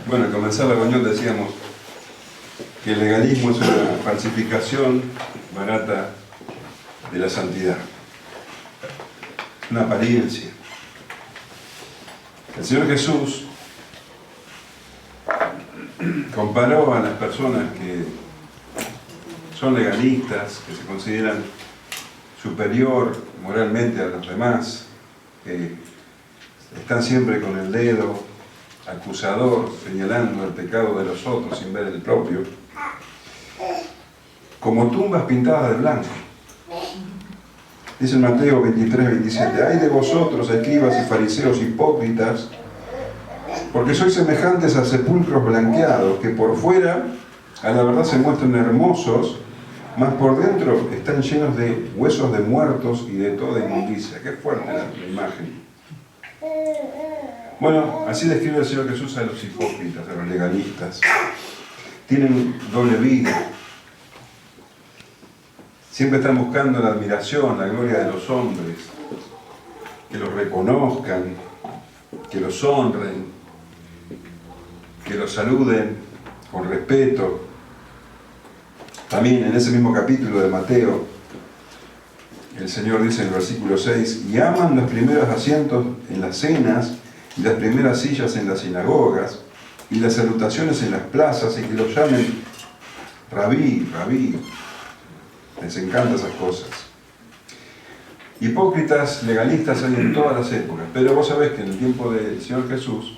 Bueno, al comenzar la reunión decíamos que el legalismo es una falsificación barata de la santidad, una apariencia. El Señor Jesús comparó a las personas que son legalistas, que se consideran superior moralmente a los demás, que están siempre con el dedo acusador señalando el pecado de los otros sin ver el propio, como tumbas pintadas de blanco. Dice en Mateo 23-27, «Ay de vosotros, escribas y fariseos hipócritas, porque sois semejantes a sepulcros blanqueados, que por fuera a la verdad se muestran hermosos, mas por dentro están llenos de huesos de muertos y de toda inmundicia». Qué fuerte la imagen. Bueno, así describe el Señor Jesús a los hipócritas, a los legalistas. Tienen doble vida. Siempre están buscando la admiración, la gloria de los hombres, que los reconozcan, que los honren, que los saluden con respeto. También en ese mismo capítulo de Mateo, el Señor dice en el versículo 6, «Y aman los primeros asientos en las cenas, y las primeras sillas en las sinagogas, y las salutaciones en las plazas, y que los llamen rabí, rabí». Les encantan esas cosas. Hipócritas, legalistas hay en todas las épocas, pero vos sabés que en el tiempo del Señor Jesús,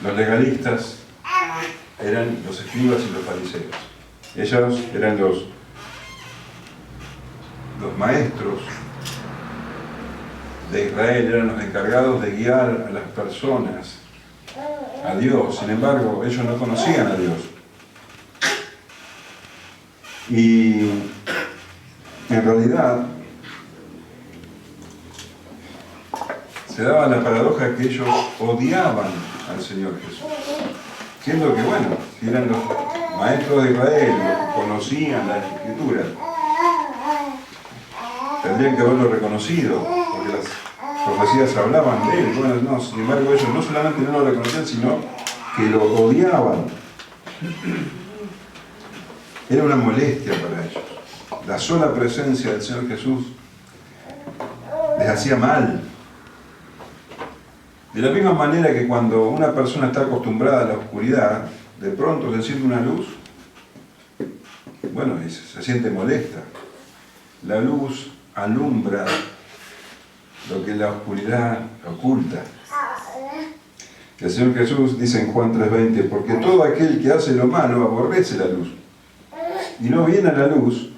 los legalistas eran los escribas y los fariseos. Ellos eran los maestros de Israel, eran los encargados de guiar a las personas a Dios. Sin embargo, ellos no conocían a Dios. Y en realidad se daba la paradoja que ellos odiaban al Señor Jesús. Siendo que, bueno, si eran los maestros de Israel, conocían la Escritura, tendrían que haberlo reconocido, porque las profecías hablaban de él. Bueno, no, sin embargo, ellos no solamente no lo reconocían, sino que lo odiaban. Era una molestia para ellos. La sola presencia del Señor Jesús les hacía mal. De la misma manera que cuando una persona está acostumbrada a la oscuridad, de pronto se enciende una luz, bueno, se siente molesta. La luz alumbra lo que la oscuridad oculta. El Señor Jesús dice en Juan 3:20, «Porque todo aquel que hace lo malo aborrece la luz, y no viene a la luz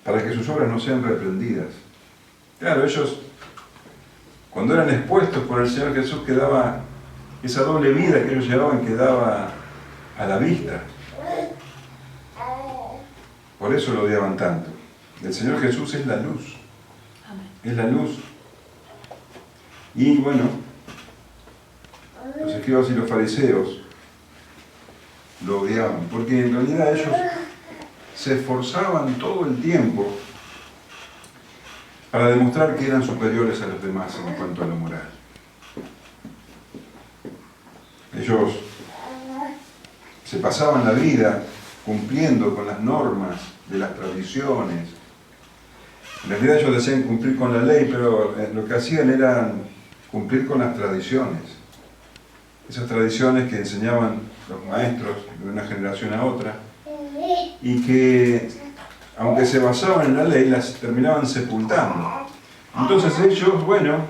para que sus obras no sean reprendidas». Claro, ellos, cuando eran expuestos por el Señor Jesús, quedaba esa doble vida que ellos llevaban, quedaba a la vista. Por eso lo odiaban tanto. El Señor Jesús es la luz. Es la luz. Y bueno, los escribas y los fariseos lo odiaban, porque en realidad ellos se esforzaban todo el tiempo para demostrar que eran superiores a los demás en cuanto a lo moral. Ellos se pasaban la vida cumpliendo con las normas de las tradiciones. En realidad ellos decían cumplir con la ley, pero lo que hacían era cumplir con las tradiciones. Esas tradiciones que enseñaban los maestros de una generación a otra, y que, aunque se basaban en la ley, las terminaban sepultando. Entonces ellos, bueno,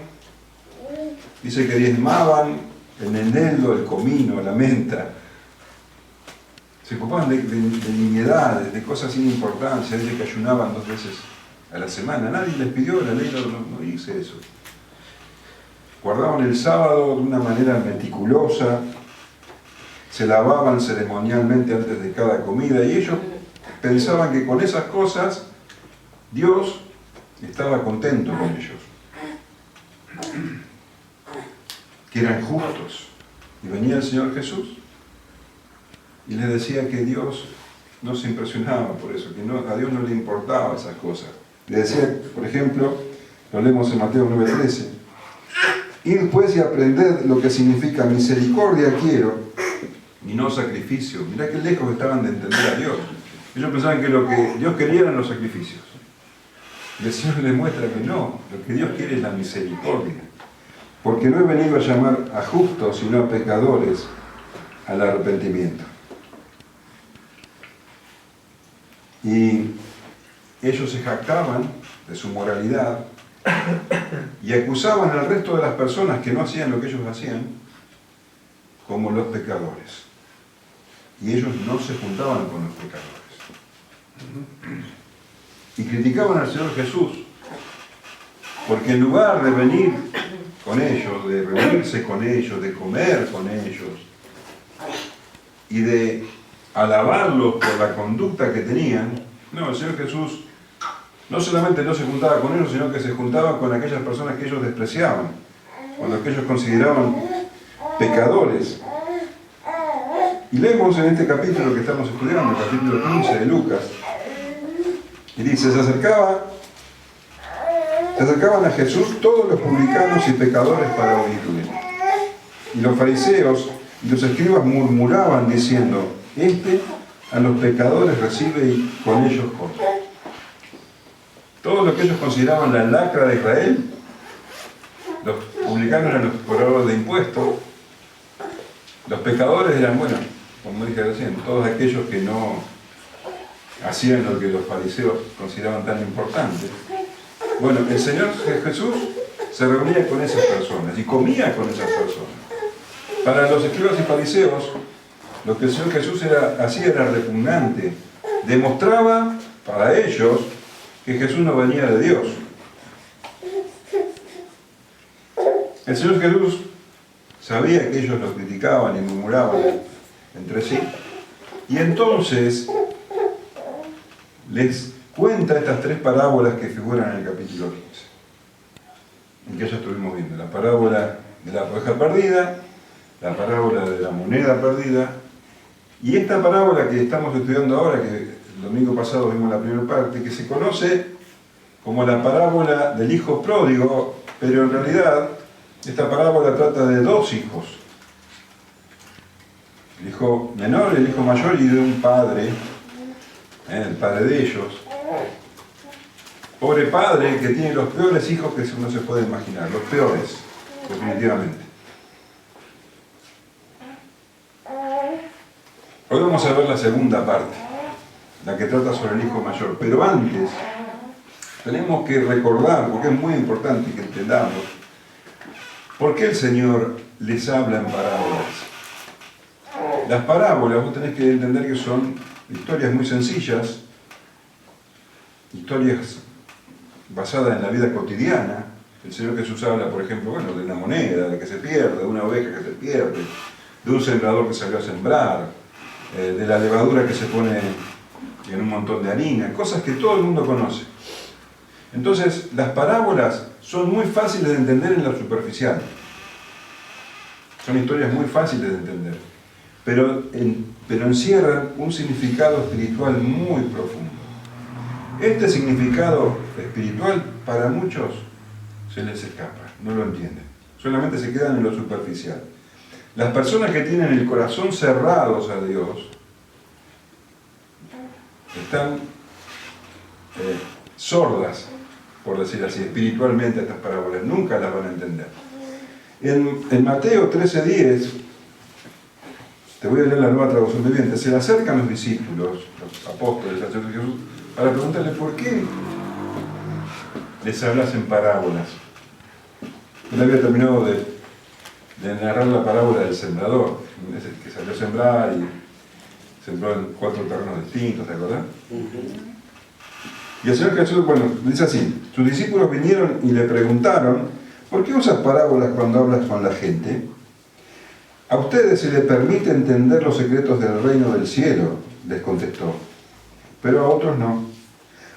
dice que diezmaban el eneldo, el comino, la menta. Se ocupaban de nimiedades, de cosas sin importancia. Dice que ayunaban 2 veces a la semana. Nadie les pidió, la ley no dice eso. Guardaban el sábado de una manera meticulosa, se lavaban ceremonialmente antes de cada comida, y ellos pensaban que con esas cosas Dios estaba contento con ellos, que eran justos. Y venía el Señor Jesús y les decía que Dios no se impresionaba por eso, que a Dios no le importaba esas cosas. Le decía, por ejemplo, lo leemos en Mateo 9:13, id pues y aprended lo que significa misericordia quiero y no sacrificio. Mirá qué lejos estaban de entender a Dios. Ellos pensaban que lo que Dios quería eran los sacrificios. Y el Señor les muestra que no, lo que Dios quiere es la misericordia. Porque no he venido a llamar a justos, sino a pecadores al arrepentimiento. Y ellos se jactaban de su moralidad y acusaban al resto de las personas que no hacían lo que ellos hacían como los pecadores. Y ellos no se juntaban con los pecadores. Y criticaban al Señor Jesús, porque en lugar de venir con ellos, de reunirse con ellos, de comer con ellos y de alabarlos por la conducta que tenían, no, el Señor Jesús no solamente no se juntaba con ellos, sino que se juntaba con aquellas personas que ellos despreciaban, con los que ellos consideraban pecadores. Y leemos en este capítulo que estamos estudiando, el capítulo 15 de Lucas, y dice, se acercaban a Jesús todos los publicanos y pecadores para oírle. Y los fariseos y los escribas murmuraban diciendo, a los pecadores recibe y con ellos come. Todo lo que ellos consideraban la lacra de Israel, los publicanos eran los cobradores de impuestos, los pecadores eran, bueno, como dije recién, todos aquellos que no hacían lo que los fariseos consideraban tan importante. Bueno, el Señor Jesús se reunía con esas personas y comía con esas personas. Para los escribas y fariseos, lo que el Señor Jesús hacía era repugnante. Demostraba para ellos que Jesús no venía de Dios. El Señor Jesús sabía que ellos lo criticaban y murmuraban entre sí. Y entonces les cuenta estas tres parábolas que figuran en el capítulo 15, en que ya estuvimos viendo. La parábola de la oveja perdida, la parábola de la moneda perdida, y esta parábola que estamos estudiando ahora, que el domingo pasado vimos la primera parte, que se conoce como la parábola del hijo pródigo, pero en realidad esta parábola trata de dos hijos. El hijo menor y el hijo mayor, y de un padre, el padre de ellos. Pobre padre que tiene los peores hijos que uno se puede imaginar, los peores, definitivamente. Hoy vamos a ver la segunda parte, la que trata sobre el hijo mayor, pero antes tenemos que recordar, porque es muy importante que entendamos, por qué el Señor les habla en parábolas. Las parábolas, vos tenés que entender que son historias muy sencillas, historias basadas en la vida cotidiana. El Señor Jesús habla, por ejemplo, bueno, de una moneda, de que se pierde, de una oveja que se pierde, de un sembrador que salió a sembrar, de la levadura que se pone en un montón de harina, cosas que todo el mundo conoce. Entonces, las parábolas son muy fáciles de entender en lo superficial. Son historias muy fáciles de entender, pero encierran un significado espiritual muy profundo. Este significado espiritual para muchos se les escapa, no lo entienden, solamente se quedan en lo superficial. Las personas que tienen el corazón cerrados a Dios están sordas, por decir así, espiritualmente a estas parábolas, nunca las van a entender. En Mateo 13:10, te voy a leer la Nueva Traducción Viviente, se le acercan los discípulos, los apóstoles al Señor Jesús, para preguntarle por qué les hablas en parábolas. Él había terminado de narrar la parábola del sembrador, que salió a sembrar y sembró en 4 terrenos distintos, ¿te acordás? Y el Señor Jesús, bueno, dice así, sus discípulos vinieron y le preguntaron, ¿por qué usas parábolas cuando hablas con la gente? A ustedes se les permite entender los secretos del reino del cielo, les contestó, pero a otros no.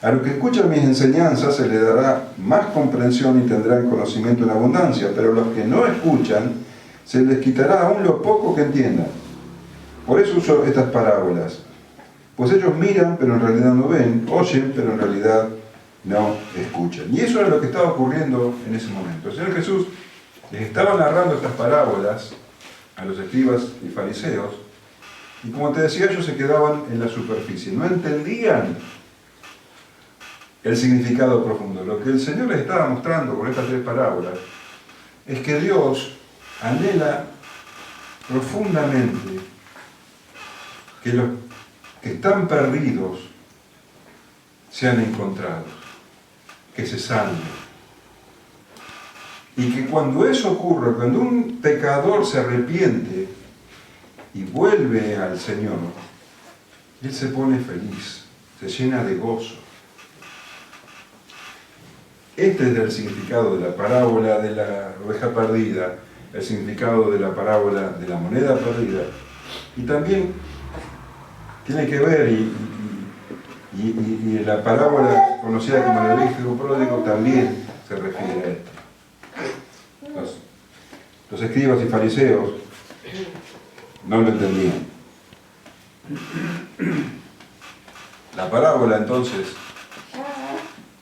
A los que escuchan mis enseñanzas se les dará más comprensión y tendrán conocimiento en abundancia, pero a los que no escuchan se les quitará aún lo poco que entiendan. Por eso uso estas parábolas, pues ellos miran pero en realidad no ven, oyen pero en realidad no escuchan. Y eso era lo que estaba ocurriendo en ese momento. El Señor Jesús Les estaba narrando estas parábolas a los escribas y fariseos, y como te decía, ellos se quedaban en la superficie, no entendían el significado profundo. Lo que el Señor les estaba mostrando con estas tres parábolas es que Dios anhela profundamente que los que están perdidos sean encontrados, que se salven. Y que cuando eso ocurre, cuando un pecador se arrepiente y vuelve al Señor, Él se pone feliz, se llena de gozo. Este es el significado de la parábola de la oveja perdida, el significado de la parábola de la moneda perdida. Y también tiene que ver, y la parábola conocida como el hijo pródigo también se refiere a esto. Los escribas y fariseos no lo entendían. La parábola entonces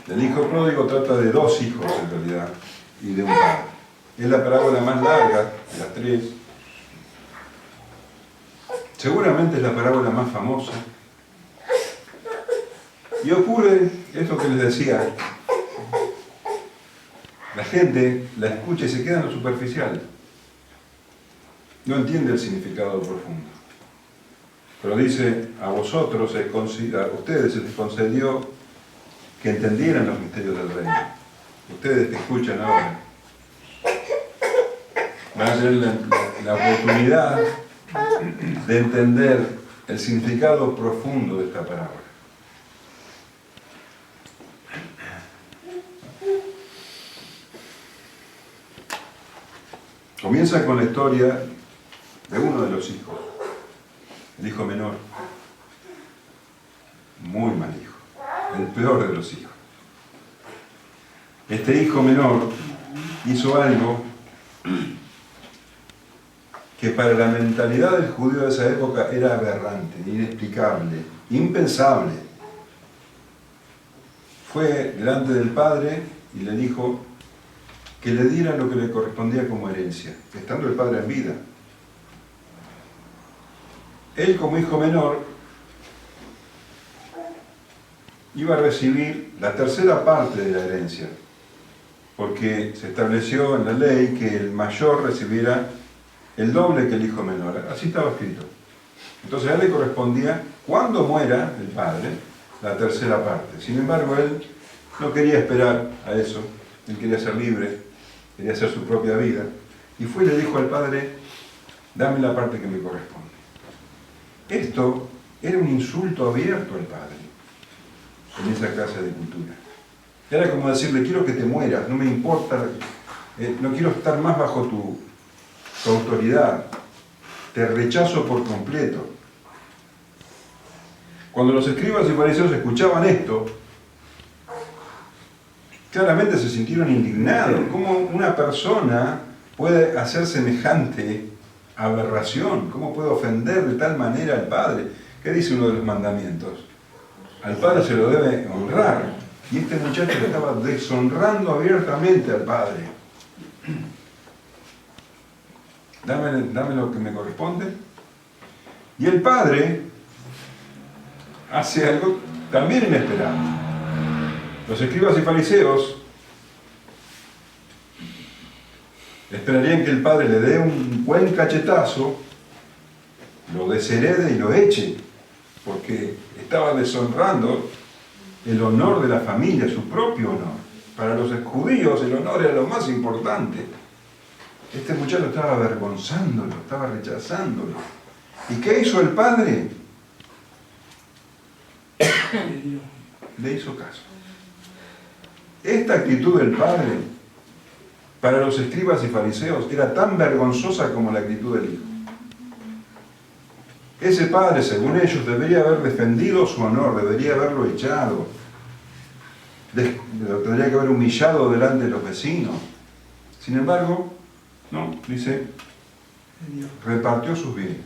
del hijo pródigo trata de dos hijos en realidad y de un padre. Es la parábola más larga de las tres. Seguramente es la parábola más famosa. Y ocurre esto que les decía. La gente la escucha y se queda en lo superficial. No entiende el significado profundo. Pero dice, a vosotros, a ustedes se les concedió que entendieran los misterios del reino. Ustedes que escuchan ahora van a tener la oportunidad de entender el significado profundo de esta parábola. Comienza con la historia de uno de los hijos, el hijo menor. Muy mal hijo, el peor de los hijos. Este hijo menor hizo algo que para la mentalidad del judío de esa época era aberrante, inexplicable, impensable. Fue delante del padre y le dijo que le diera lo que le correspondía como herencia, estando el padre en vida. Él, como hijo menor, iba a recibir la tercera parte de la herencia, porque se estableció en la ley que el mayor recibiera el doble que el hijo menor. Así estaba escrito. Entonces a él le correspondía, cuando muera el padre, la tercera parte. Sin embargo, él no quería esperar a eso, él quería ser libre, quería hacer su propia vida, y fue y le dijo al padre, dame la parte que me corresponde. Esto era un insulto abierto al padre en esa clase de cultura. Era como decirle, quiero que te mueras, no me importa, no quiero estar más bajo tu autoridad, te rechazo por completo. Cuando los escribas y fariseos escuchaban esto, claramente se sintieron indignados. ¿Cómo una persona puede hacer semejante aberración? ¿Cómo puede ofender de tal manera al Padre? ¿Qué dice uno de los mandamientos? Al Padre se lo debe honrar. Y este muchacho le estaba deshonrando abiertamente al Padre. Dame lo que me corresponde. Y el Padre hace algo también inesperado. Los escribas y fariseos esperarían que el padre le dé un buen cachetazo, lo desherede y lo eche, porque estaba deshonrando el honor de la familia, su propio honor. Para los judíos el honor era lo más importante. Este muchacho estaba avergonzándolo, estaba rechazándolo. ¿Y qué hizo el padre? Le hizo caso. Esta actitud del padre, para los escribas y fariseos, era tan vergonzosa como la actitud del hijo. Ese padre, según ellos, debería haber defendido su honor, debería haberlo echado, lo tendría que haber humillado delante de los vecinos. Sin embargo, no, dice, repartió sus bienes.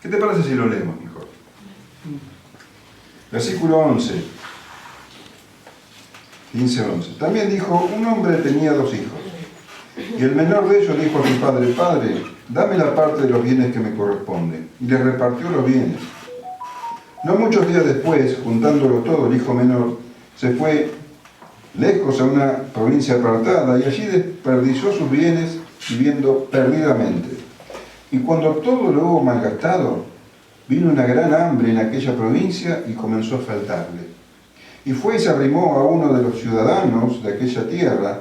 ¿Qué te parece si lo leemos mejor? Versículo 11. 15:11. También dijo, un hombre tenía 2 hijos. Y el menor de ellos dijo a su padre, Padre, dame la parte de los bienes que me corresponde. Y le repartió los bienes. No muchos días después, juntándolo todo, el hijo menor se fue lejos a una provincia apartada y allí desperdició sus bienes viviendo perdidamente. Y cuando todo lo hubo malgastado, vino una gran hambre en aquella provincia y comenzó a faltarle. Y fue y se arrimó a uno de los ciudadanos de aquella tierra,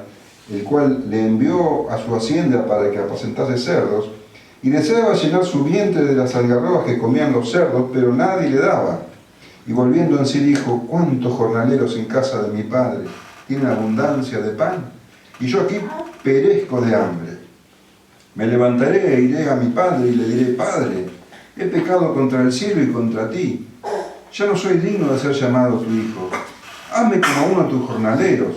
el cual le envió a su hacienda para que apacentase cerdos, y deseaba llenar su vientre de las algarrobas que comían los cerdos, pero nadie le daba. Y volviendo en sí dijo, ¿cuántos jornaleros en casa de mi padre tienen abundancia de pan? Y yo aquí perezco de hambre. Me levantaré e iré a mi padre y le diré, Padre, he pecado contra el cielo y contra ti. Ya no soy digno de ser llamado tu hijo. Hazme como uno de tus jornaleros.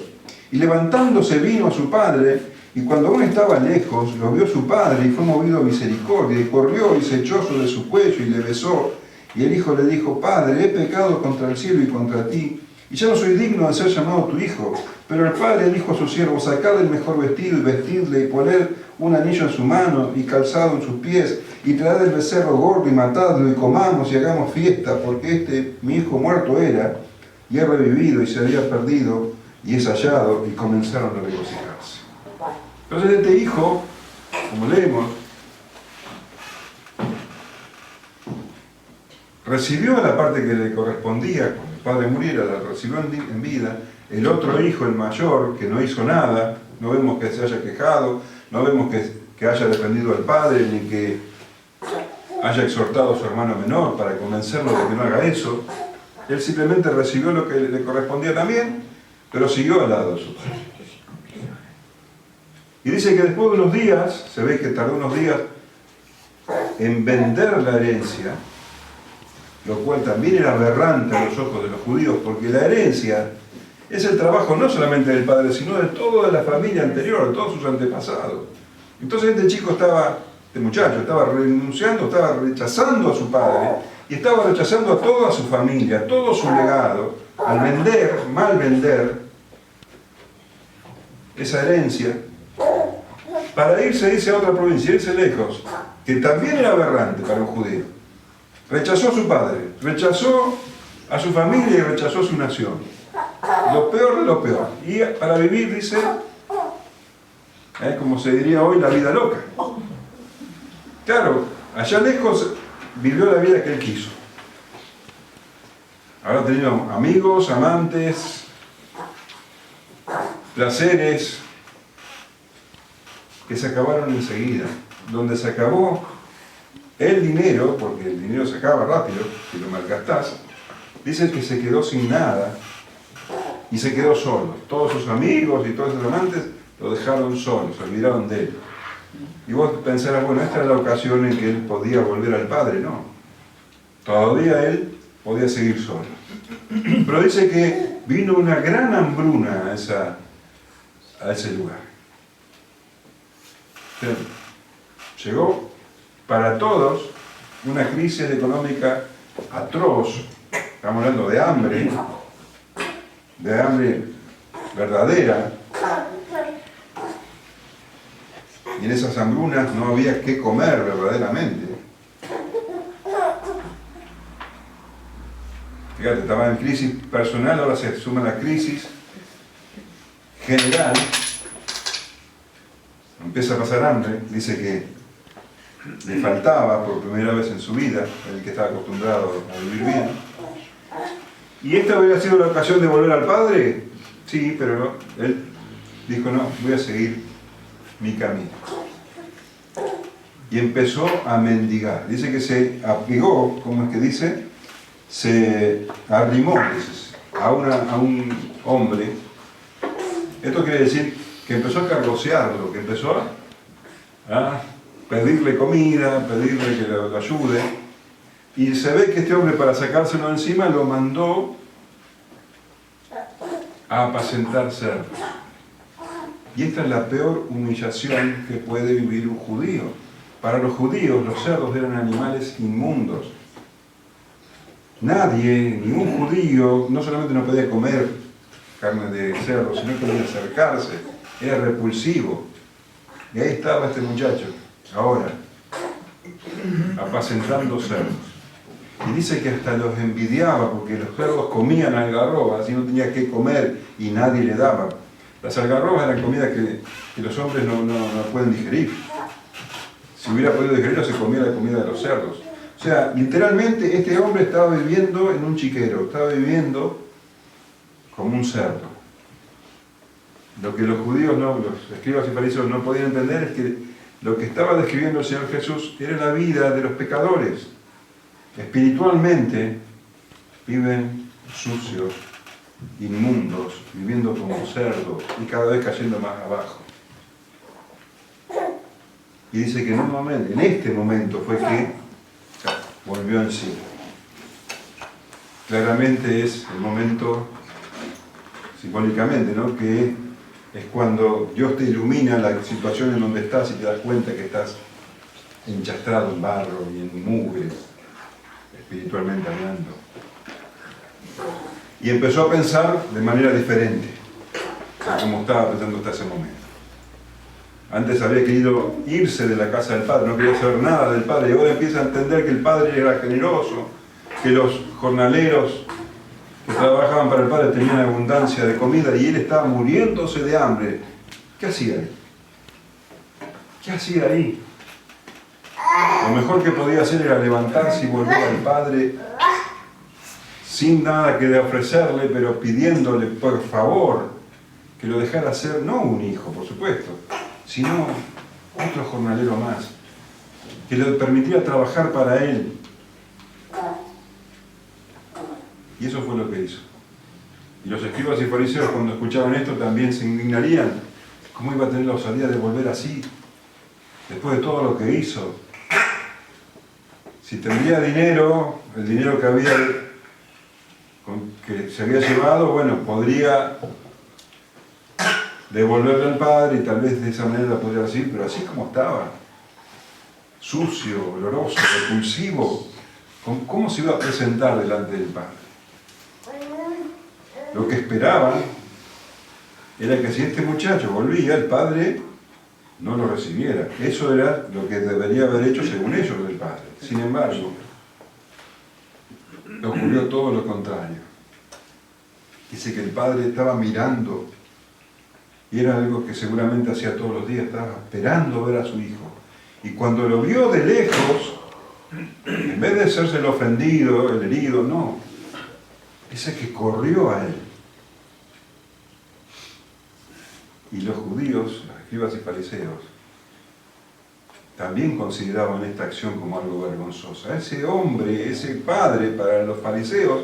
Y levantándose vino a su padre, y cuando aún estaba lejos, lo vio su padre, y fue movido a misericordia, y corrió y se echó sobre su cuello y le besó. Y el hijo le dijo, Padre, he pecado contra el cielo y contra ti, y ya no soy digno de ser llamado tu hijo. Pero el padre dijo a su siervo, sacad el mejor vestido y vestidle, y poned un anillo en su mano y calzado en sus pies, y traed el becerro gordo y matadlo, y comamos y hagamos fiesta, porque mi hijo muerto era, y ha revivido, y se había perdido, y es hallado, y comenzaron a regocijarse. Entonces este hijo, como leemos, recibió la parte que le correspondía cuando el padre muriera, la recibió en vida. El otro hijo, el mayor, que no hizo nada, no vemos que se haya quejado, no vemos que haya defendido al padre, ni que haya exhortado a su hermano menor para convencerlo de que no haga eso. Él simplemente recibió lo que le correspondía también, pero siguió al lado de su padre. Y dice que después de unos días, se ve que tardó unos días en vender la herencia, lo cual también era aberrante a los ojos de los judíos, porque la herencia es el trabajo no solamente del padre, sino de toda la familia anterior, de todos sus antepasados. Entonces este muchacho estaba renunciando, estaba rechazando a su padre, y estaba rechazando a toda su familia, a todo su legado, al mal vender esa herencia, para irse a otra provincia, irse lejos, que también era aberrante para un judío. Rechazó a su padre, rechazó a su familia y rechazó a su nación. Lo peor de lo peor. Y para vivir, dice, como se diría hoy, la vida loca. Claro, allá lejos vivió la vida que él quiso. Habrá tenido amigos, amantes, placeres, que se acabaron enseguida. Donde se acabó el dinero, porque el dinero se acaba rápido, si lo malgastás, dice que se quedó sin nada y se quedó solo. Todos sus amigos y todos sus amantes lo dejaron solo, se olvidaron de él. Y vos pensarás, bueno, esta era la ocasión en que él podía volver al padre. No, todavía él podía seguir solo. Pero dice que vino una gran hambruna a ese lugar. Llegó para todos una crisis económica atroz. Estamos hablando de hambre verdadera. Y en esas hambrunas no había qué comer verdaderamente. Fíjate, estaba en crisis personal, ahora se suma la crisis general. Empieza a pasar hambre, dice que le faltaba por primera vez en su vida, el que estaba acostumbrado a vivir bien. ¿Y esta hubiera sido la ocasión de volver al padre? Sí, pero no. Él dijo, no, voy a seguir mi camino. Y empezó a mendigar. Dice que se apegó, como es que dice, se arrimó, dices, a un hombre. Esto quiere decir que empezó a cargosearlo, que empezó a pedirle comida, pedirle que lo ayude. Y se ve que este hombre, para sacárselo encima, lo mandó a apacentar cerdos. Y esta es la peor humillación que puede vivir un judío. Para los judíos, los cerdos eran animales inmundos. Nadie, ningún judío, no solamente no podía comer carne de cerdo, si no quería acercarse, era repulsivo. Y ahí estaba este muchacho, ahora, apacentando cerdos. Y dice que hasta los envidiaba porque los cerdos comían algarrobas y no tenía que comer y nadie le daba. Las algarrobas eran comida que los hombres no pueden digerir. Si hubiera podido digerirlo, se comía la comida de los cerdos. O sea, literalmente este hombre estaba viviendo en un chiquero, estaba viviendo como un cerdo. Lo que los judíos, los escribas y fariseos no podían entender es que lo que estaba describiendo el Señor Jesús era la vida de los pecadores. Espiritualmente viven sucios, inmundos, viviendo como cerdos y cada vez cayendo más abajo. Y dice que en este momento fue que volvió en sí. Claramente es el momento, simbólicamente, ¿no?, que es cuando Dios te ilumina la situación en donde estás y te das cuenta que estás enchastrado en barro y en mugre, espiritualmente hablando. Y empezó a pensar de manera diferente a como estaba pensando hasta ese momento. Antes había querido irse de la casa del Padre, no quería saber nada del Padre, y ahora empieza a entender que el Padre era generoso, que los jornaleros que trabajaban para el Padre tenían abundancia de comida y él estaba muriéndose de hambre. ¿Qué hacía ahí? ¿Qué hacía ahí? Lo mejor que podía hacer era levantarse y volver al Padre sin nada que ofrecerle, pero pidiéndole por favor que lo dejara ser, no un hijo, por supuesto, sino otro jornalero más, que le permitiera trabajar para él. Y eso fue lo que hizo. Y los escribas y fariseos, cuando escuchaban esto, también se indignarían. ¿Cómo iba a tener la osadía de volver así, después de todo lo que hizo? Si tendría dinero, el dinero que se había llevado, bueno, podría devolverle al Padre y tal vez de esa manera podría decir, pero así como estaba, sucio, oloroso, repulsivo, ¿cómo se iba a presentar delante del Padre? Lo que esperaban era que si este muchacho volvía, el Padre no lo recibiera. Eso era lo que debería haber hecho según ellos el Padre. Sin embargo, ocurrió todo lo contrario. Dice que el Padre estaba mirando, y era algo que seguramente hacía todos los días, estaba esperando ver a su hijo. Y cuando lo vio de lejos, en vez de hacerse el ofendido, el herido, no. Dice que corrió a él. Y los judíos, los escribas y fariseos, también consideraban esta acción como algo vergonzosa. Ese hombre, ese padre, para los fariseos,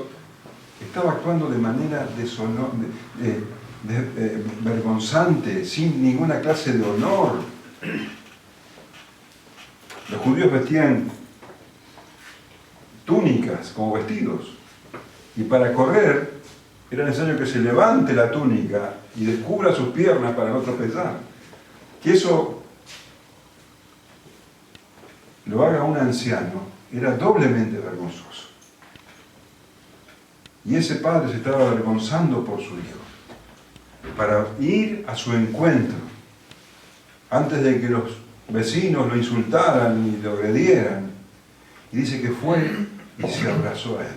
estaba actuando de manera vergonzante, sin ninguna clase de honor. Los judíos vestían túnicas como vestidos, y para correr era necesario que se levante la túnica y descubra sus piernas para no tropezar. Que eso lo haga un anciano era doblemente vergonzoso. Y ese padre se estaba avergonzando por su hijo, para ir a su encuentro, antes de que los vecinos lo insultaran y lo agredieran. Y dice que fue y se abrazó a él.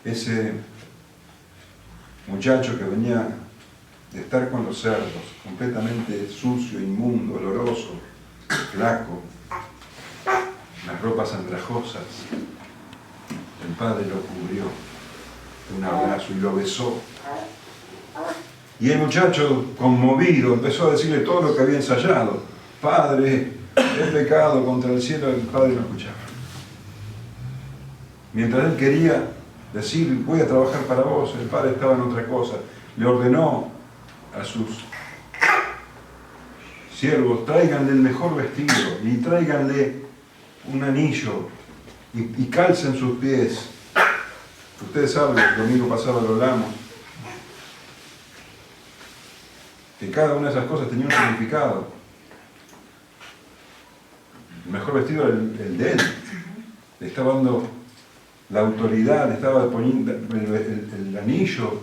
Ese muchacho que venía de estar con los cerdos, completamente sucio, inmundo, oloroso, flaco, las ropas andrajosas, el Padre lo cubrió de un abrazo y lo besó. Y el muchacho, conmovido, empezó a decirle todo lo que había ensayado. Padre, he pecado contra el cielo. El Padre no escuchaba. Mientras él quería decir, voy a trabajar para vos, el Padre estaba en otra cosa. Le ordenó a sus siervos, tráiganle el mejor vestido y tráiganle un anillo y calcen sus pies. Ustedes saben, el domingo pasado lo hablamos, que cada una de esas cosas tenía un significado. El mejor vestido era el de él. Le estaba dando la autoridad, le estaba poniendo el anillo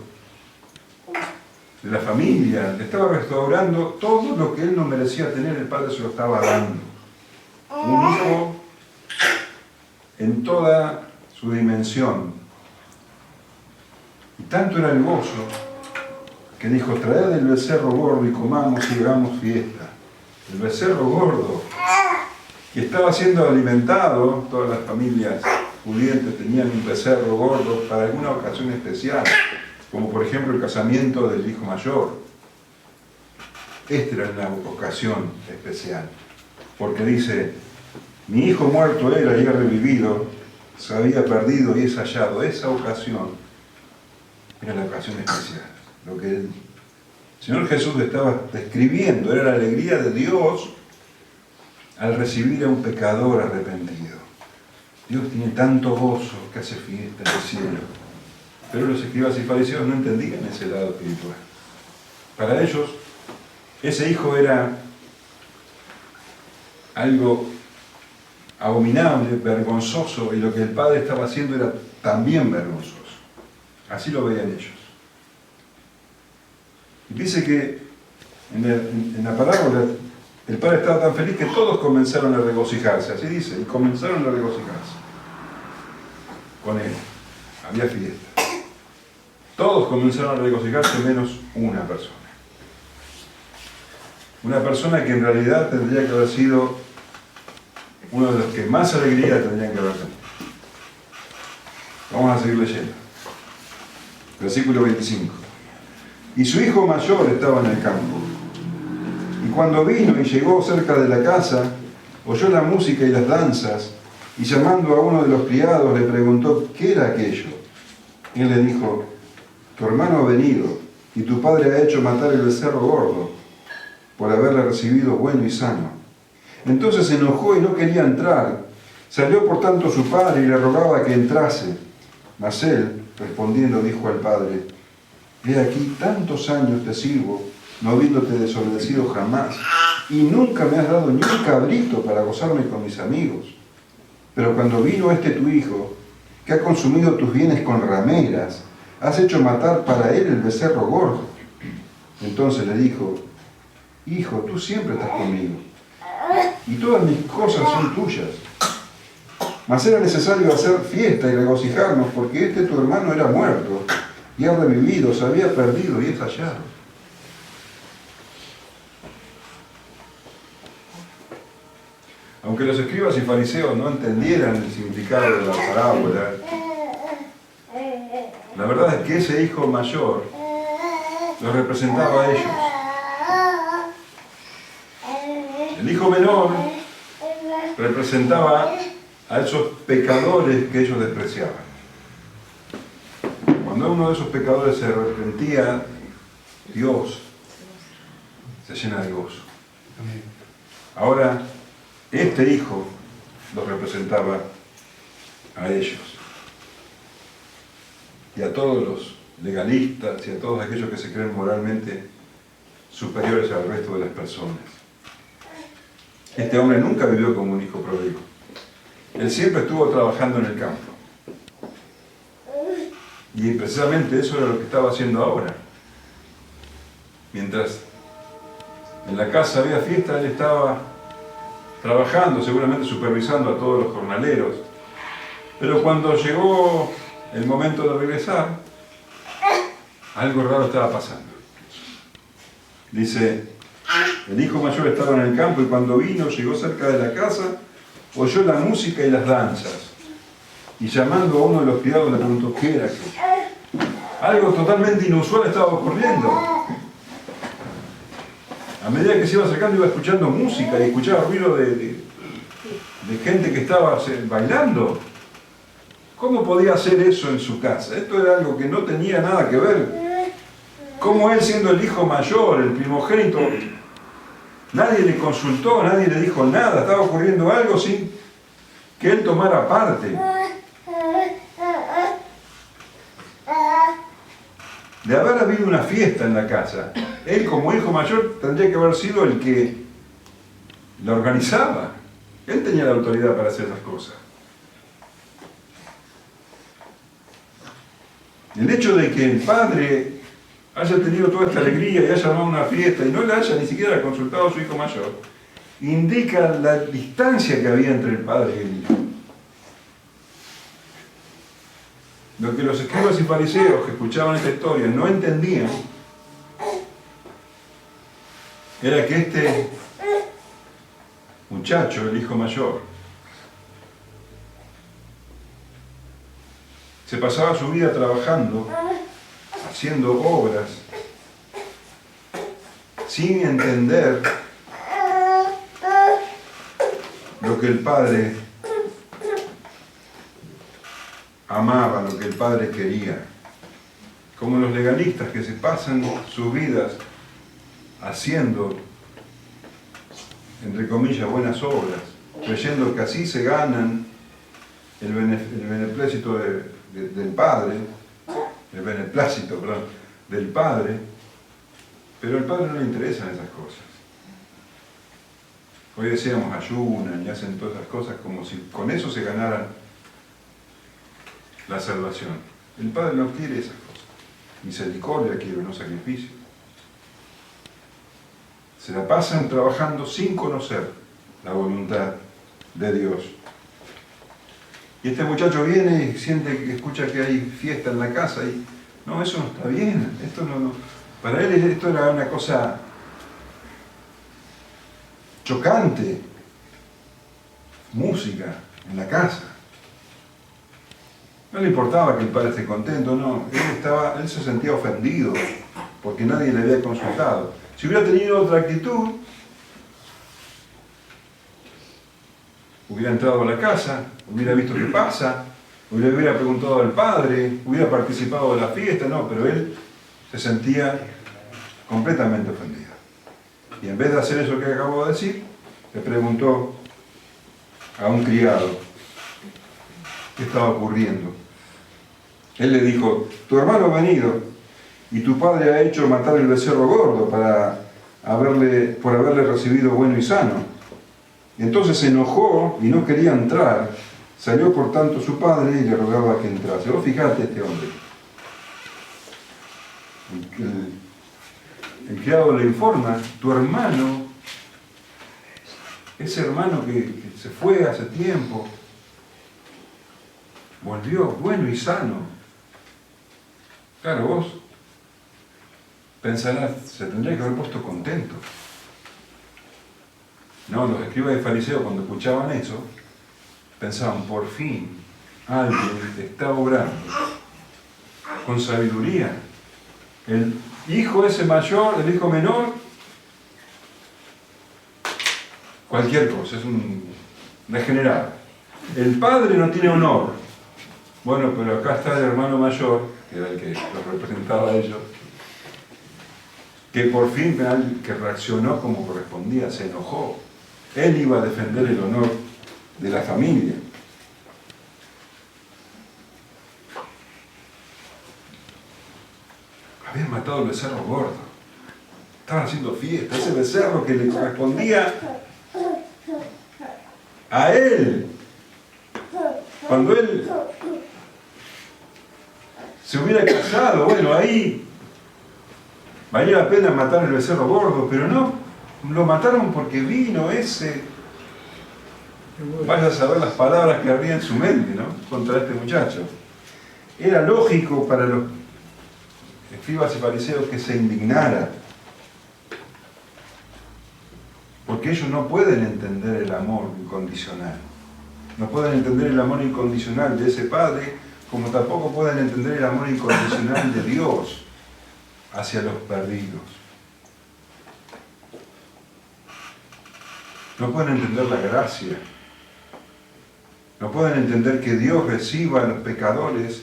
de la familia, le estaba restaurando todo lo que él no merecía tener, el Padre se lo estaba dando. Un hijo en toda su dimensión. Y tanto era el gozo que dijo, traed el becerro gordo y comamos y hagamos fiesta. El becerro gordo, que estaba siendo alimentado, todas las familias pudientes tenían un becerro gordo para alguna ocasión especial, como por ejemplo el casamiento del hijo mayor. Esta era una ocasión especial, porque dice, mi hijo muerto era y ha revivido, se había perdido y es hallado. Esa ocasión era la ocasión especial. Lo que el Señor Jesús estaba describiendo era la alegría de Dios al recibir a un pecador arrepentido. Dios tiene tanto gozo que hace fiesta en el cielo. Pero los escribas y fariseos no entendían ese lado espiritual. Para ellos, ese hijo era algo abominable, vergonzoso, y lo que el padre estaba haciendo era también vergonzoso. Así lo veían ellos. Y dice que en la parábola el padre estaba tan feliz que todos comenzaron a regocijarse, así dice, y comenzaron a regocijarse con él. Había fiesta. Todos comenzaron a regocijarse menos una persona. Una persona que en realidad tendría que haber sido uno de los que más alegría tendrían que haber tenido. Vamos a seguir leyendo. Versículo 25. Y su hijo mayor estaba en el campo. Y cuando vino y llegó cerca de la casa, oyó la música y las danzas, y llamando a uno de los criados le preguntó qué era aquello. Y él le dijo, tu hermano ha venido, y tu padre ha hecho matar el becerro gordo, por haberle recibido bueno y sano. Entonces se enojó y no quería entrar. Salió por tanto su padre y le rogaba que entrase. Mas él, respondiendo, dijo al padre, he aquí tantos años te sirvo, no habiéndote desobedecido jamás, y nunca me has dado ni un cabrito para gozarme con mis amigos. Pero cuando vino este tu hijo, que ha consumido tus bienes con rameras, has hecho matar para él el becerro gordo. Entonces le dijo, hijo, tú siempre estás conmigo, y todas mis cosas son tuyas. Mas era necesario hacer fiesta y regocijarnos, porque este tu hermano era muerto, y ha revivido, se había perdido y es hallado. Aunque los escribas y fariseos no entendieran el significado de la parábola, la verdad es que ese hijo mayor los representaba a ellos. El hijo menor representaba a esos pecadores que ellos despreciaban. Cuando uno de esos pecadores se arrepentía, Dios se llena de gozo. Ahora, este hijo los representaba a ellos y a todos los legalistas y a todos aquellos que se creen moralmente superiores al resto de las personas. Este hombre nunca vivió como un hijo pródigo. Él siempre estuvo trabajando en el campo. Y precisamente eso era lo que estaba haciendo ahora. Mientras en la casa había fiesta, él estaba trabajando, seguramente supervisando a todos los jornaleros. Pero cuando llegó el momento de regresar, algo raro estaba pasando. Dice, el hijo mayor estaba en el campo y cuando vino, llegó cerca de la casa, oyó la música y las danzas. Y llamando a uno de los criados le preguntó qué era aquello. Algo totalmente inusual estaba ocurriendo. A medida que se iba acercando iba escuchando música y escuchaba ruido de gente que estaba bailando. ¿Cómo podía hacer eso en su casa? Esto era algo que no tenía nada que ver. ¿Cómo él, siendo el hijo mayor, el primogénito, nadie le consultó, nadie le dijo nada? Estaba ocurriendo algo sin que él tomara parte. De haber habido una fiesta en la casa, él como hijo mayor tendría que haber sido el que la organizaba. Él tenía la autoridad para hacer las cosas. El hecho de que el padre haya tenido toda esta alegría y haya armado una fiesta y no le haya ni siquiera consultado a su hijo mayor, indica la distancia que había entre el padre y el hijo. Lo que los escribas y fariseos que escuchaban esta historia no entendían era que este muchacho, el hijo mayor, se pasaba su vida trabajando, haciendo obras, sin entender lo que el padre amaba, lo que el padre quería. Como los legalistas que se pasan sus vidas haciendo, entre comillas, buenas obras, creyendo que así se ganan el beneplácito del Padre, el beneplácito, perdón, del Padre, pero al Padre no le interesan esas cosas. Hoy decíamos ayunan y hacen todas esas cosas como si con eso se ganaran la salvación. El Padre no quiere esas cosas. Misericordia quiere, no sacrificio. Se la pasan trabajando sin conocer la voluntad de Dios. Y este muchacho viene y siente que escucha que hay fiesta en la casa y no, eso no está bien, esto no. Para él esto era una cosa chocante. Música en la casa. No le importaba que el padre esté contento, no. Él se sentía ofendido porque nadie le había consultado. Si hubiera tenido otra actitud, hubiera entrado a la casa, hubiera visto qué pasa, hubiera preguntado al padre, hubiera participado de la fiesta, no, pero él se sentía completamente ofendido. Y en vez de hacer eso que acabo de decir, le preguntó a un criado qué estaba ocurriendo. Él le dijo, tu hermano ha venido y tu padre ha hecho matar el becerro gordo por haberle recibido bueno y sano. Y entonces se enojó y no quería entrar. Salió por tanto su padre y le rogaba que entrase. Vos fijate este hombre. El criado le informa, tu hermano, ese hermano que se fue hace tiempo, volvió bueno y sano. Claro, vos pensarás, se tendría que haber puesto contento. No, los escribas y fariseos cuando escuchaban eso, pensaban, por fin, alguien está obrando con sabiduría. El hijo ese mayor, el hijo menor, cualquier cosa, es un degenerado. El padre no tiene honor. Bueno, pero acá está el hermano mayor, que era el que los representaba a ellos, que por fin que reaccionó como correspondía, se enojó. Él iba a defender el honor de la familia. Habían matado el becerro gordo. Estaban haciendo fiesta. Ese becerro que le correspondía a él. Cuando él se hubiera casado, bueno, ahí valía la pena matar el becerro gordo, pero no, lo mataron porque vino ese. Vaya a saber las palabras que había en su mente, ¿no? Contra este muchacho. Era lógico para los escribas y fariseos que se indignara, porque ellos no pueden entender el amor incondicional. No pueden entender el amor incondicional de ese padre, como tampoco pueden entender el amor incondicional de Dios hacia los perdidos. No pueden entender la gracia. No pueden entender que Dios reciba a los pecadores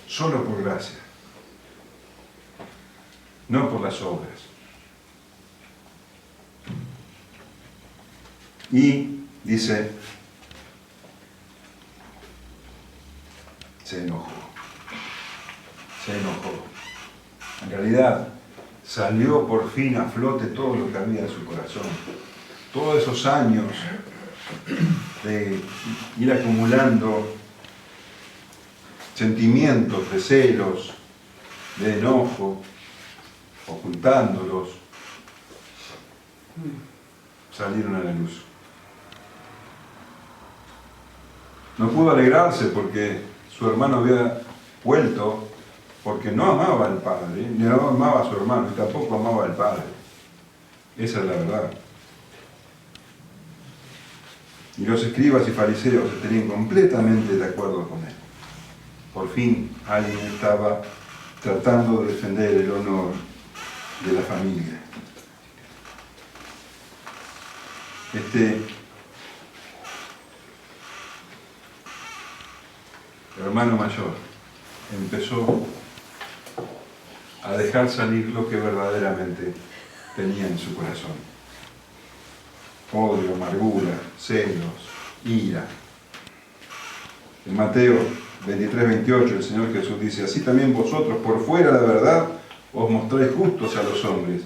solo por gracia, no por las obras. Y dice, se enojó. En realidad, salió por fin a flote todo lo que había en su corazón. Todos esos años de ir acumulando sentimientos de celos, de enojo, ocultándolos, salieron a la luz. No pudo alegrarse porque su hermano había vuelto, porque no amaba al padre, ni no amaba a su hermano, y tampoco amaba al padre. Esa es la verdad. Y los escribas y fariseos estarían completamente de acuerdo con él. Por fin alguien estaba tratando de defender el honor de la familia. Este hermano mayor empezó a dejar salir lo que verdaderamente tenía en su corazón. Odio, amargura, celos, ira. En Mateo 23-28 el Señor Jesús dice: así también vosotros por fuera la verdad os mostráis justos a los hombres,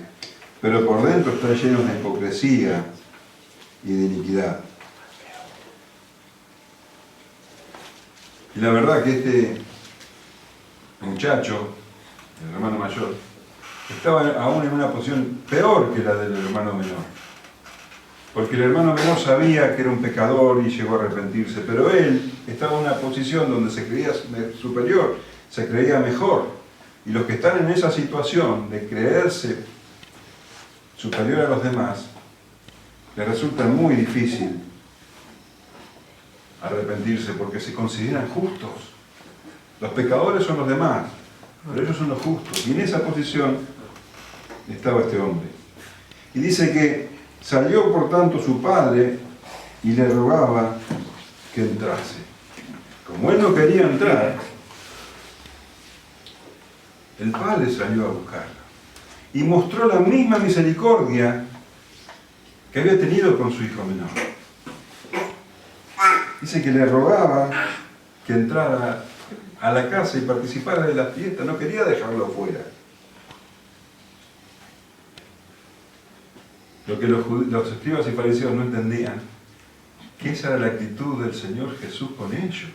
pero por dentro estáis llenos de hipocresía y de iniquidad. Y la verdad que este muchacho, el hermano mayor, estaba aún en una posición peor que la del hermano menor. Porque el hermano menor sabía que era un pecador y llegó a arrepentirse, pero él estaba en una posición donde se creía superior, se creía mejor. Y los que están en esa situación de creerse superior a los demás, les resulta muy difícil arrepentirse porque se consideran justos. Los pecadores son los demás, pero ellos son los justos. Y en esa posición estaba este hombre. Y dice que salió por tanto su padre y le rogaba que entrase. Como él no quería entrar, el padre salió a buscarlo y mostró la misma misericordia que había tenido con su hijo menor. Dice que le rogaba que entrara a la casa y participara de la fiesta, no quería dejarlo fuera. Lo que los escribas y fariseos no entendían, que esa era la actitud del Señor Jesús con ellos.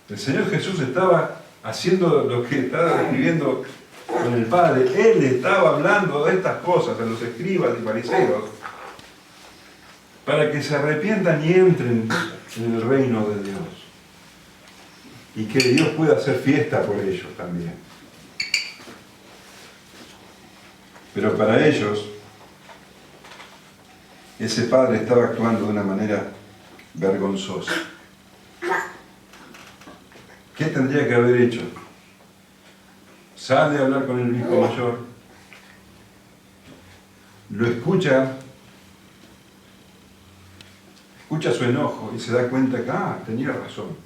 El Señor Jesús estaba haciendo lo que estaba describiendo con el Padre. Él estaba hablando de estas cosas a los escribas y fariseos para que se arrepientan y entren en el reino de Dios. Y que Dios pueda hacer fiesta por ellos también. Pero para ellos, ese padre estaba actuando de una manera vergonzosa. ¿Qué tendría que haber hecho? Sale a hablar con el hijo mayor, lo escucha su enojo y se da cuenta que, tenía razón.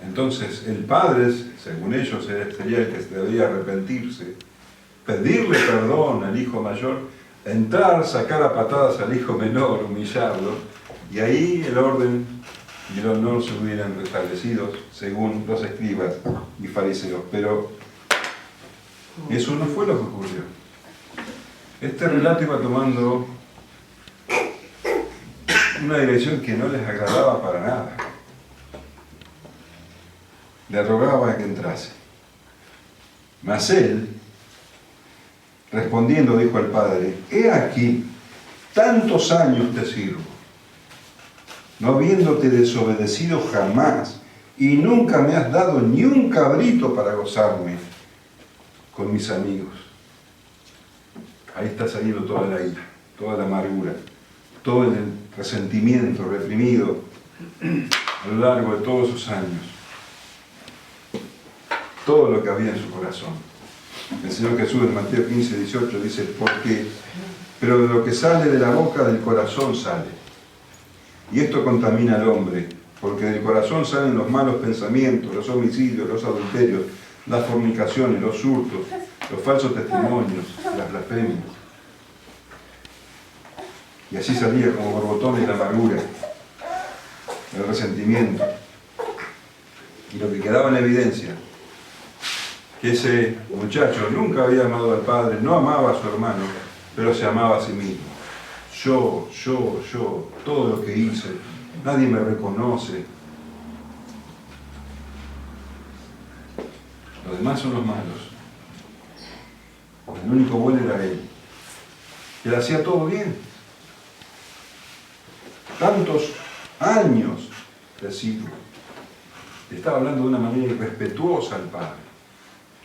Entonces el padre, según ellos, sería el que debía arrepentirse, pedirle perdón al hijo mayor, entrar, sacar a patadas al hijo menor, humillarlo, y ahí el orden y el honor se hubieran restablecido según los escribas y fariseos. Pero eso no fue lo que ocurrió. Este relato iba tomando una dirección que no les agradaba para nada. Le rogaba que entrase. Mas él, respondiendo, dijo al padre: he aquí, tantos años te sirvo, no habiéndote desobedecido jamás, y nunca me has dado ni un cabrito para gozarme con mis amigos. Ahí está saliendo toda la ira, toda la amargura, todo el resentimiento reprimido a lo largo de todos esos años. Todo lo que había en su corazón. El Señor Jesús en Mateo 15-18 dice: pero de lo que sale de la boca del corazón sale. Y esto contamina al hombre, porque del corazón salen los malos pensamientos, los homicidios, los adulterios, las fornicaciones, los hurtos, los falsos testimonios, las blasfemias. Y así salía como borbotones la amargura, el resentimiento. Y lo que quedaba en evidencia, que ese muchacho nunca había amado al padre, no amaba a su hermano, pero se amaba a sí mismo. Yo, todo lo que hice, nadie me reconoce. Los demás son los malos. El único bueno era él. Él hacía todo bien. Tantos años de sirvo. Estaba hablando de una manera irrespetuosa al Padre,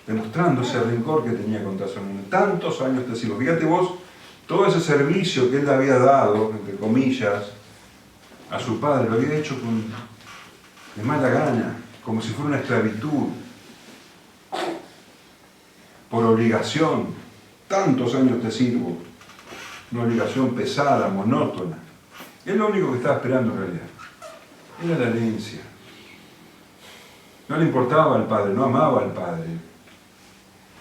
demostrando ese rencor que tenía contra su hermano. Tantos años de sirvo. Fíjate vos, todo ese servicio que él le había dado, entre comillas, a su padre, lo había hecho de mala gana, como si fuera una esclavitud, por obligación. Tantos años te sirvo, una obligación pesada, monótona. Es lo único que estaba esperando en realidad. Era la herencia. No le importaba al padre, no amaba al padre.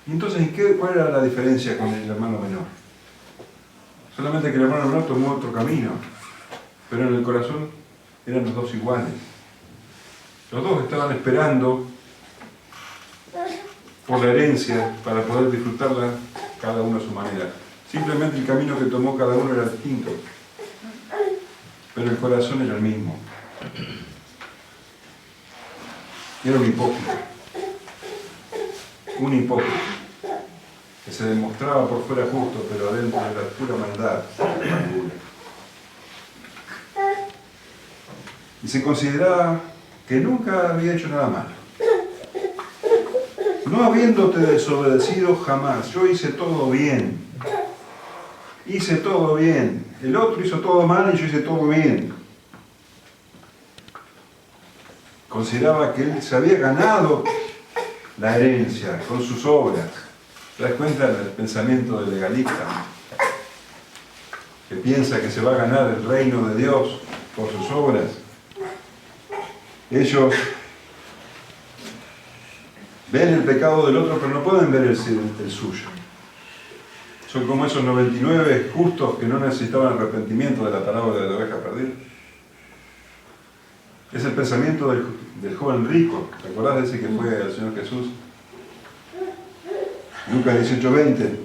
Y entonces, ¿cuál era la diferencia con el hermano menor? Solamente que el hermano menor tomó otro camino, pero en el corazón eran los dos iguales. Los dos estaban esperando por la herencia para poder disfrutarla cada uno a su manera. Simplemente el camino que tomó cada uno era distinto, pero el corazón era el mismo. Era un hipócrita, que se demostraba por fuera justo, pero adentro era pura maldad, amargura. Y se consideraba que nunca había hecho nada malo. No habiéndote desobedecido jamás, yo hice todo bien. Hice todo bien. El otro hizo todo mal y yo hice todo bien. Consideraba que él se había ganado la herencia con sus obras. ¿Te das cuenta del pensamiento del legalista? Que piensa que se va a ganar el reino de Dios por sus obras. Ellos ven el pecado del otro, pero no pueden ver el suyo. Son como esos 99 justos que no necesitaban arrepentimiento de la parábola de la oveja perdida. Es el pensamiento del joven rico. ¿Te acordás de ese que fue al Señor Jesús? Lucas 18:20.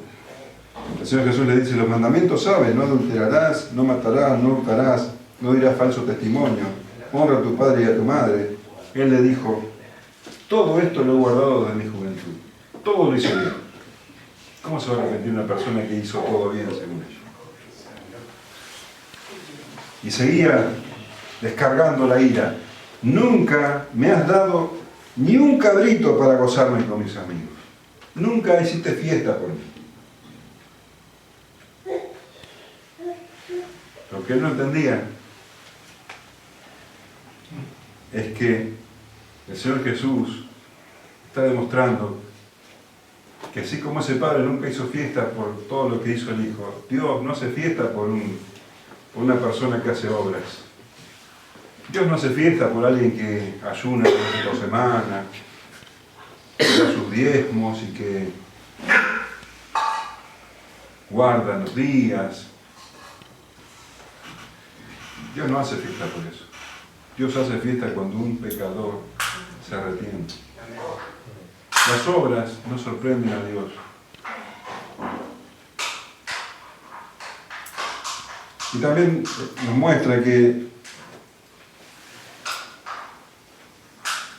El Señor Jesús le dice: los mandamientos sabes, no adulterarás, no matarás, no hurtarás, no dirás falso testimonio, honra a tu padre y a tu madre. Él le dijo: todo esto lo he guardado desde mi juventud. Todo lo hice bien. ¿Cómo se va a arrepentir una persona que hizo todo bien según ellos? Y seguía descargando la ira. Nunca me has dado ni un cabrito para gozarme con mis amigos. Nunca hiciste fiesta por mí. Lo que él no entendía es que el Señor Jesús está demostrando que así como ese padre nunca hizo fiesta por todo lo que hizo el hijo, Dios no hace fiesta por una persona que hace obras. Dios no hace fiesta por alguien que ayuna 2 semanas, que da sus diezmos y que guarda los días. Dios no hace fiesta por eso. Dios hace fiesta cuando un pecador se arrepiente. Las obras no sorprenden a Dios. Y también nos muestra que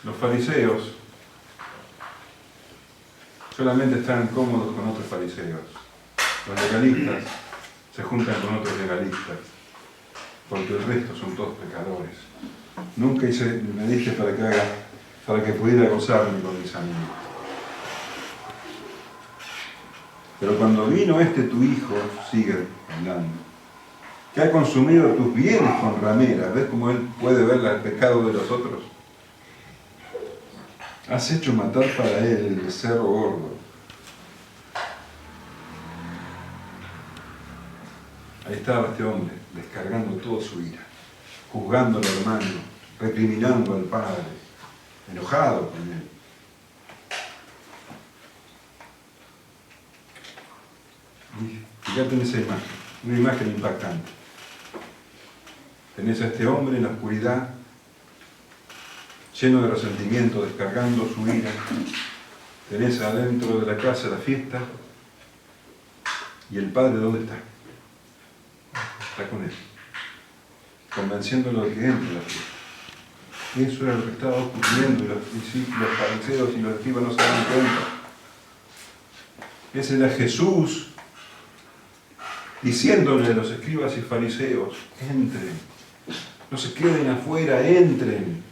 los fariseos solamente están cómodos con otros fariseos. Los legalistas se juntan con otros legalistas, porque el resto son todos pecadores. Nunca me dije para que pudiera gozarme con mis amigos. Pero cuando vino tu hijo, sigue hablando, que ha consumido tus bienes con ramera, ¿ves cómo él puede ver el pecado de los otros? Has hecho matar para él el becerro gordo. Ahí estaba este hombre, descargando toda su ira, juzgando al hermano, recriminando al padre, enojado con él. Y fíjate en esa imagen, una imagen impactante. Tenés a este hombre en la oscuridad, lleno de resentimiento, descargando su ira. Tenés adentro de la casa la fiesta. ¿Y el padre dónde está? Está con él, convenciéndolo de que entre a la fiesta. Eso era lo que estaba ocurriendo y los fariseos y los escribas no se daban cuenta. Ese era Jesús diciéndole a los escribas y fariseos: entren, no se queden afuera, entren,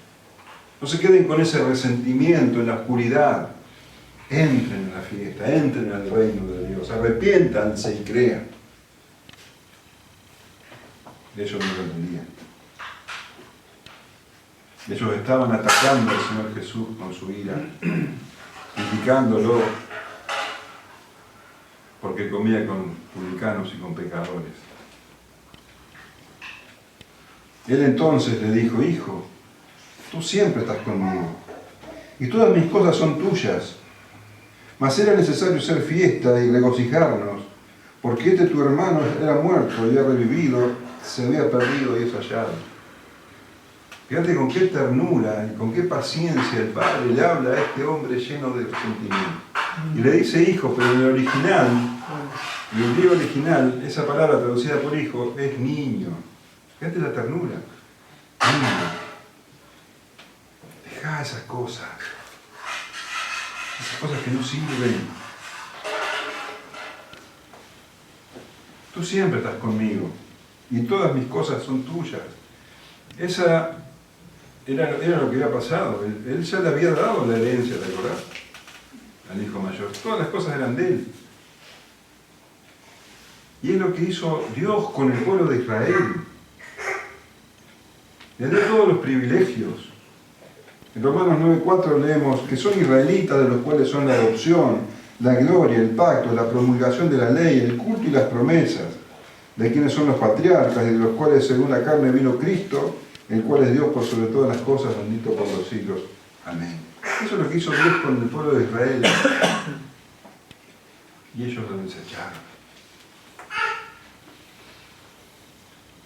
no se queden con ese resentimiento en la oscuridad, entren a la fiesta, entren al reino de Dios, arrepiéntanse y crean. Ellos no lo entendían. Ellos estaban atacando al Señor Jesús con su ira, criticándolo porque comía con publicanos y con pecadores. Él entonces le dijo: hijo, tú siempre estás conmigo, y todas mis cosas son tuyas, mas era necesario hacer fiesta y regocijarnos, porque tu hermano era muerto y ha revivido, se había perdido y es hallado. Fíjate con qué ternura y con qué paciencia el Padre le habla a este hombre lleno de resentimiento. Y le dice hijo, pero en el original, en el griego original, esa palabra traducida por hijo es niño. Fíjate la ternura. Niño. Dejá esas cosas que no sirven. Tú siempre estás conmigo y todas mis cosas son tuyas. Esa era lo que había pasado. Él ya le había dado la herencia, ¿te acordás? Al hijo mayor. Todas las cosas eran de él. Y es lo que hizo Dios con el pueblo de Israel. Le dio todos los privilegios. En Romanos 9:4 leemos que son israelitas, de los cuales son la adopción, la gloria, el pacto, la promulgación de la ley, el culto y las promesas, de quienes son los patriarcas y de los cuales según la carne vino Cristo, el cual es Dios por sobre todas las cosas, bendito por los siglos. Amén. Eso es lo que hizo Dios con el pueblo de Israel. Y ellos lo desecharon.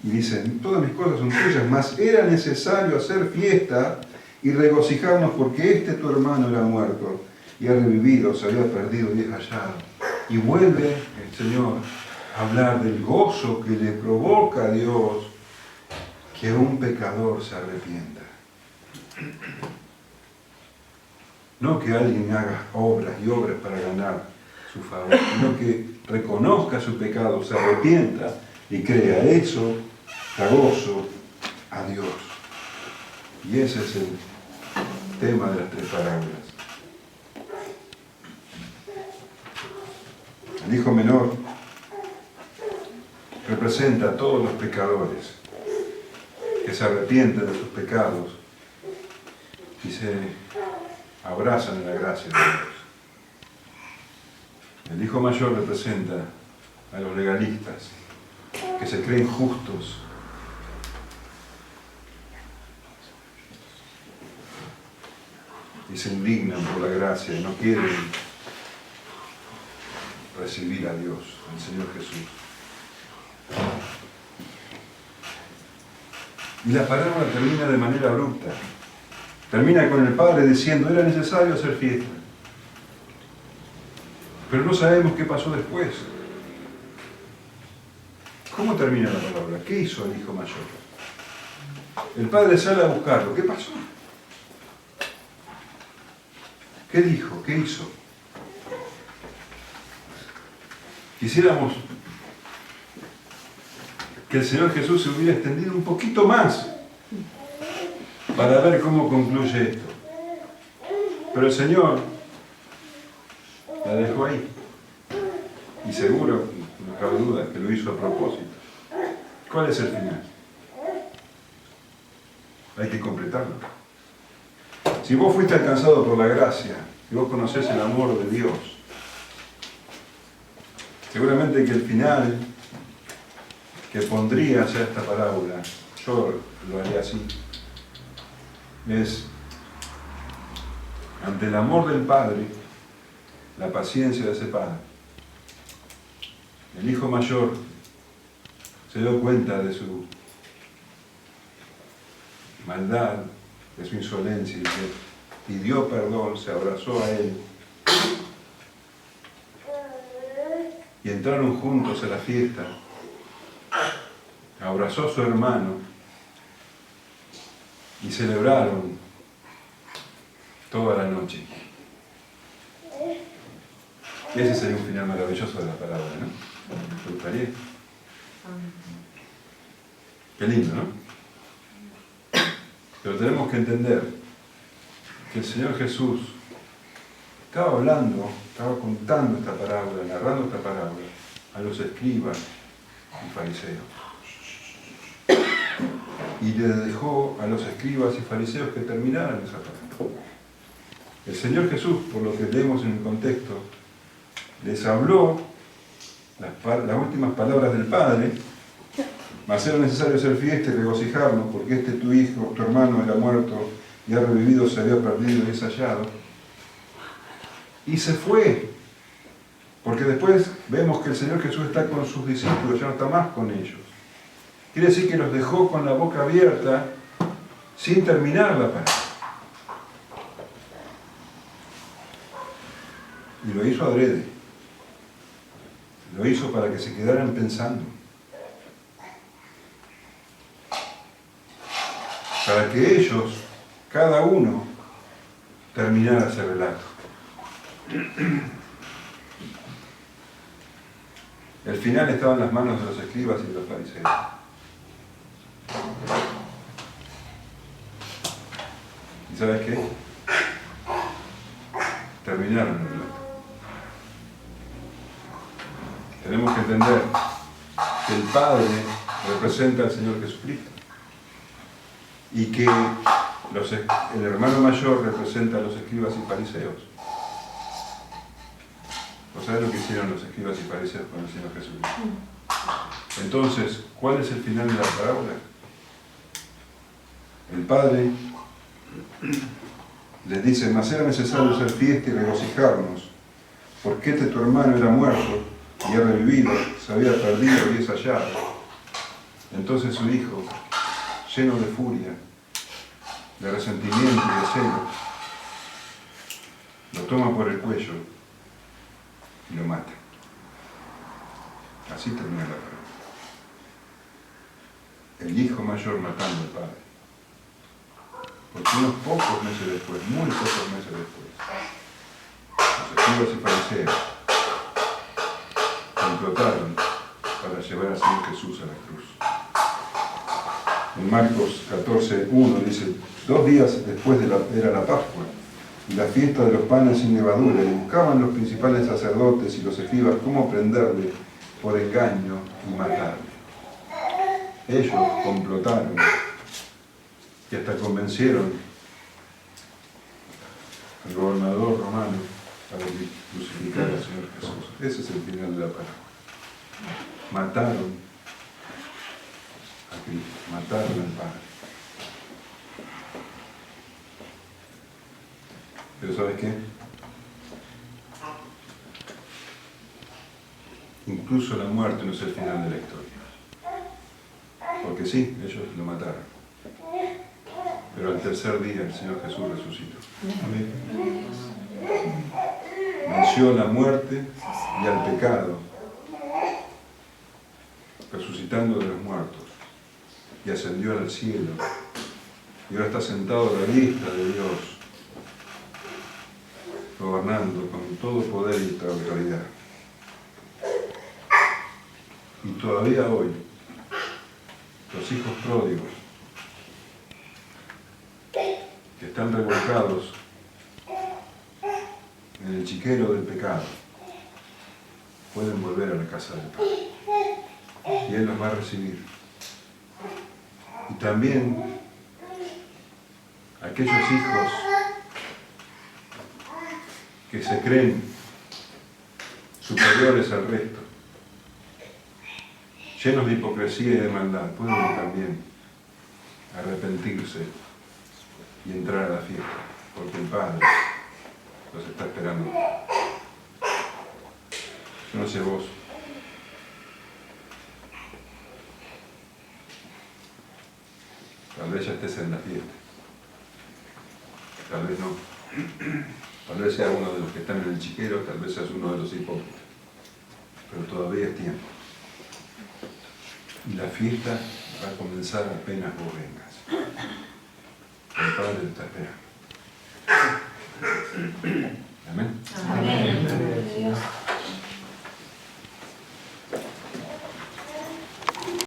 Y dicen: todas mis cosas son tuyas, mas era necesario hacer fiesta y regocijarnos porque tu hermano era muerto y ha revivido, se había perdido y es hallado. Y vuelve el Señor a hablar del gozo que le provoca a Dios que un pecador se arrepienta. No que alguien haga obras y obras para ganar su favor, sino que reconozca su pecado, se arrepienta y crea. Eso da gozo a Dios. Y ese es el tema de las tres parábolas. El hijo menor representa a todos los pecadores que se arrepienten de sus pecados y se abrazan en la gracia de Dios. El hijo mayor representa a los legalistas que se creen justos y se indignan por la gracia y no quieren recibir a Dios, al Señor Jesús. Y la parábola termina de manera abrupta. Termina con el padre diciendo: era necesario hacer fiesta. Pero no sabemos qué pasó después. ¿Cómo termina la parábola? ¿Qué hizo el hijo mayor? El padre sale a buscarlo. ¿Qué pasó? ¿Qué dijo? ¿Qué hizo? Quisiéramos que el Señor Jesús se hubiera extendido un poquito más para ver cómo concluye esto. Pero el Señor la dejó ahí. Y seguro, no cabe duda, que lo hizo a propósito. ¿Cuál es el final? Hay que completarlo. Si vos fuiste alcanzado por la gracia, y vos conocés el amor de Dios, seguramente que el final que pondrías a esta parábola, yo lo haría así, es: ante el amor del Padre, la paciencia de ese Padre, el hijo mayor se dio cuenta de su maldad, de su insolencia, y pidió perdón, se abrazó a él y entraron juntos a la fiesta. Abrazó a su hermano y y celebraron toda la noche. Ese sería un final maravilloso de la parábola, ¿no? ¿Te gustaría? Qué lindo, ¿no? Pero tenemos que entender que el Señor Jesús estaba hablando, estaba contando esta parábola, narrando esta parábola a los escribas y fariseos. Y les dejó a los escribas y fariseos que terminaran esa parábola. El Señor Jesús, por lo que leemos en el contexto, les habló las últimas palabras del Padre: mas era necesario hacer fiesta y regocijarnos, porque tu hijo, tu hermano, era muerto y ha revivido, se había perdido y es hallado. Y se fue, porque después vemos que el Señor Jesús está con sus discípulos, ya no está más con ellos. Quiere decir que los dejó con la boca abierta sin terminar la parábola. Y lo hizo adrede. Lo hizo para que se quedaran pensando. Para que ellos, cada uno, terminara ese relato. El final estaba en las manos de los escribas y de los fariseos. ¿Y sabes qué? Terminaron el relato. Tenemos que entender que el Padre representa al Señor Jesucristo y que el hermano mayor representa a los escribas y fariseos. ¿No sabes lo que hicieron los escribas y fariseos con el Señor Jesucristo? Entonces, ¿cuál es el final de la parábola? El Padre les dice: mas era necesario hacer fiesta y regocijarnos, porque tu hermano era muerto y ha revivido, se había perdido y es hallado. Entonces su hijo, lleno de furia, de resentimiento y de celos, lo toma por el cuello y lo mata. Así termina la parábola. El hijo mayor matando al padre. Porque unos pocos meses después, muy pocos meses después, los escribas y fariseos complotaron para llevar al Señor Jesús a la cruz. En Marcos 14:1 dice: 2 días después era la Pascua y la fiesta de los panes sin levadura, y buscaban los principales sacerdotes y los escribas cómo prenderle por engaño y matarle. Ellos complotaron y hasta convencieron al gobernador romano para crucificar al Señor Jesús. Ese es el final de la parábola. Mataron a Cristo, mataron al Padre. Pero ¿sabes qué? Incluso la muerte no es el final de la historia. Porque sí, ellos lo mataron. Pero al tercer día el Señor Jesús resucitó. Venció la muerte y al pecado, resucitando de los muertos, y ascendió al cielo. Y ahora está sentado a la diestra de Dios, gobernando con todo poder y autoridad. Y todavía hoy, los hijos pródigos que están revolcados en el chiquero del pecado pueden volver a la casa del Padre y Él los va a recibir. Y también aquellos hijos que se creen superiores al resto, llenos de hipocresía y de maldad, pueden también arrepentirse y entrar a la fiesta, porque el Padre los está esperando. Yo no sé vos, tal vez ya estés en la fiesta, tal vez no, tal vez seas uno de los que están en el chiquero, tal vez seas uno de los hipócritas, pero todavía es tiempo. Y la fiesta va a comenzar apenas vos vengas. El Padre te está esperando. Amén. Amén.